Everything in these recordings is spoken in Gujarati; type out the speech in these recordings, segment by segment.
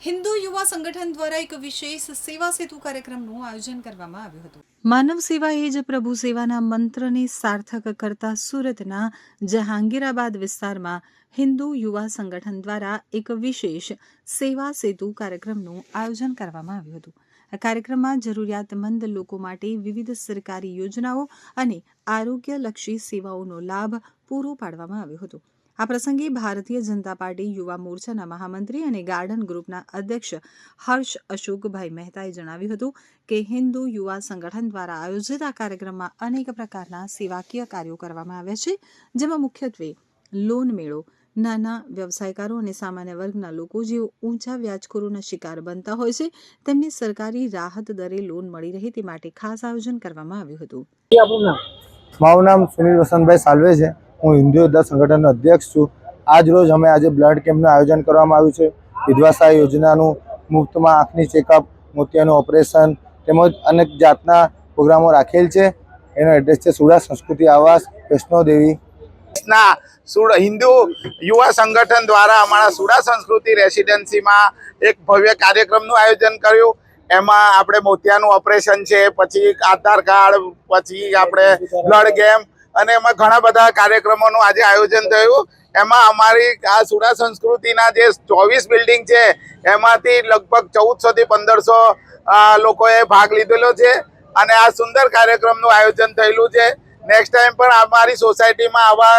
હિન્દુ યુવા સંગઠન દ્વારા એક વિશેષ સેવા સેતુ કાર્યક્રમનું આયોજન કરવામાં આવ્યું હતું। માનવ સેવા એ જ પ્રભુ સેવાના મંત્રને સાર્થક કરતા સુરતના જહાંગીરાબાદ વિસ્તારમાં હિન્દુ યુવા સંગઠન દ્વારા એક વિશેષ સેવા સેતુ કાર્યક્રમનું આયોજન કરવામાં આવ્યું હતું। આ કાર્યક્રમમાં જરૂરિયાતમંદ લોકો માટે વિવિધ સરકારી યોજનાઓ અને આરોગ્યલક્ષી સેવાઓનો લાભ પૂરો પાડવામાં આવ્યો હતો। આ પ્રસંગે ભારતીય જનતા પાર્ટી યુવા મોરચાના મહામંત્રી અને ગાર્ડન ગ્રુપના અધ્યક્ષ હર્ષ અશોકભાઈ મહેતાએ જણાવ્યું હતું કે હિન્દુ યુવા સંગઠન દ્વારા આયોજિત આ કાર્યક્રમમાં અનેક પ્રકારના સેવાકીય કાર્યો કરવામાં આવ્યા છે, જેમાં મુખ્યત્વે લોન મેળો, નાના વ્યવસાયકારો અને સામાન્ય વર્ગના લોકો જેઓ ઊંચા વ્યાજખોરોના શિકાર બનતા હોય છે તેમને સરકારી રાહત દરે લોન મળી રહે તે માટે ખાસ આયોજન કરવામાં આવ્યું હતું। મારું નામ સુનિલ વસંતભાઈ સાલ્વે છે। હું હિન્દુ યોદ્ધા સંગઠનનો અધ્યક્ષ છું। આજ રોજ અમે આજે બ્લડ કેમ્પનું આયોજન કરવામાં આવ્યું છે। વિધવા સહાય યોજનાનું મુફ્તમાં આંખની ચેકઅપ, મોતિયાનું ઓપરેશન તેમજ અનેક જાતના પ્રોગ્રામો રાખેલ છે। એનો એડ્રેસ છે સુડા સંસ્કૃતિ આવાસ, વૈષ્ણોદેવી। हिंदू युवा संगठन द्वारा अमारा सुड़ा संस्कृति रेसिडेंसी में एक भव्य कार्यक्रम आयोजन कर्યું। एमां आपणे मोतियानुं ऑपरेशन छे, पछी आधार कार्ड, पछी आपणे ब्लड गेम अने एमां घणा बधा कार्यक्रमोनुं आजे आयोजन थयुं। एमां अमारी आ सुड़ा संस्कृतिना जे 24 बिल्डिंग छे एमांथी लगभग 1400 થી 1500 लोकोए भाग लीधेलो छे अने आ सुंदर कार्यक्रमनुं आयोजन थयेलुं छे। नेक्स्ट टाइम पण अमारी सोसायटीमां आवा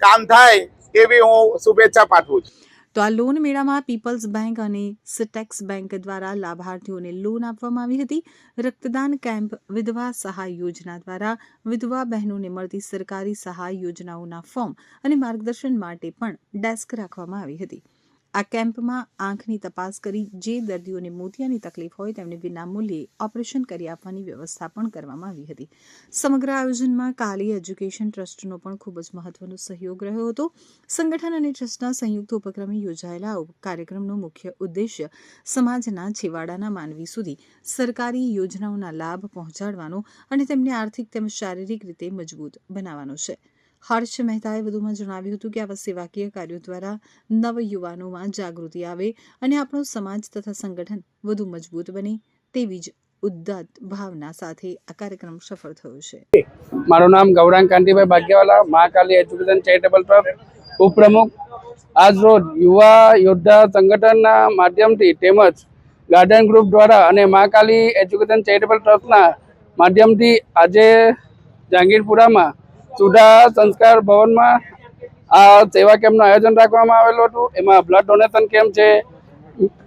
काम थाय एवी हूँ शुभेच्छा पाठवुं छुं। તો આ લોન મેળામાં પીપલ્સ બેંક અને સિટેક્સ બેંક દ્વારા લાભાર્થીઓને લોન આપવામાં આવી હતી। રક્તદાન કેમ્પ, વિધવા સહાય યોજના દ્વારા વિધવા બહેનોને મળતી સરકારી સહાય યોજનાઓના ફોર્મ અને માર્ગદર્શન માટે પણ ડેસ્ક રાખવામાં આવી હતી। આ કેમ્પમાં આંખની તપાસ કરી જે દર્દીઓને મોતિયાની તકલીફ હોય તેમને વિનામૂલ્યે ઓપરેશન કરી આપવાની વ્યવસ્થા પણ કરવામાં આવી હતી। સમગ્ર આયોજનમાં કાલી એજ્યુકેશન ટ્રસ્ટનો પણ ખૂબ જ મહત્વનો સહયોગ રહ્યો હતો। સંગઠન અને ટ્રસ્ટના સંયુક્ત ઉપક્રમે યોજાયેલા કાર્યક્રમનો મુખ્ય ઉદ્દેશ્ય સમાજના છેવાડાના માનવી સુધી સરકારી યોજનાઓના લાભ પહોંચાડવાનો અને તેમને આર્થિક તેમજ શારીરિક રીતે મજબૂત બનાવવાનો છે। હર્ષ મહેતાએ વધુમાં જણાવ્યું હતું કે આવા સેવાકીય કાર્યો દ્વારા નવયુવાનોમાં જાગૃતિ આવે અને આપણો સમાજ તથા સંગઠન વધુ મજબૂત બને તેવી જ ઉદ્દત ભાવના સાથે આ કાર્યક્રમ સફળ થયો છે। મારું નામ Gaurang Kantibhai Bhagyawala, Mahakali education charitable trust ઉપપ્રમુખ। આજ રોજ યુવા યોદ્ધા સંગઠનના માધ્યમથી તેમજ ગાર્ડન ગ્રુપ દ્વારા અને મહાકાલી એજ્યુકેશન ચેરિટેબલ ટ્રસ્ટના માધ્યમથી આજે જહાંગીરપુરામાં સુડા સંસ્કાર ભવનમાં આ સેવા કેમ્પનું આયોજન રાખવામાં આવેલું હતું। એમાં બ્લડ ડોનેશન કેમ્પ છે,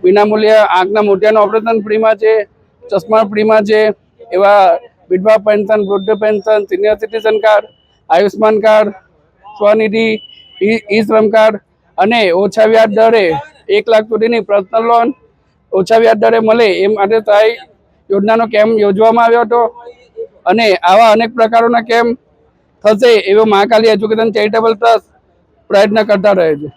વિનામૂલ્ય આંખના મોતિયાનું ઓપરેશન ફ્રીમાં છે, ચશ્મા ફ્રીમાં છે, એવા વિધવા પેન્શન, વૃદ્ધ pension, senior citizen card, Ayushman card, Svanidhi, e Shram card અને ઓછા વ્યાજ દરે 1 લાખ સુધીની પર્સનલ લોન ઓછા વ્યાજ દરે મળે એ માટે સહાય યોજનાનો કેમ્પ યોજવામાં આવ્યો હતો અને આવા અનેક પ્રકારોના કેમ્પ થશે એવો મહાકાલી એજ્યુકેશન ચેરિટેબલ ટ્રસ્ટ પ્રયત્ન કરતા રહે છે।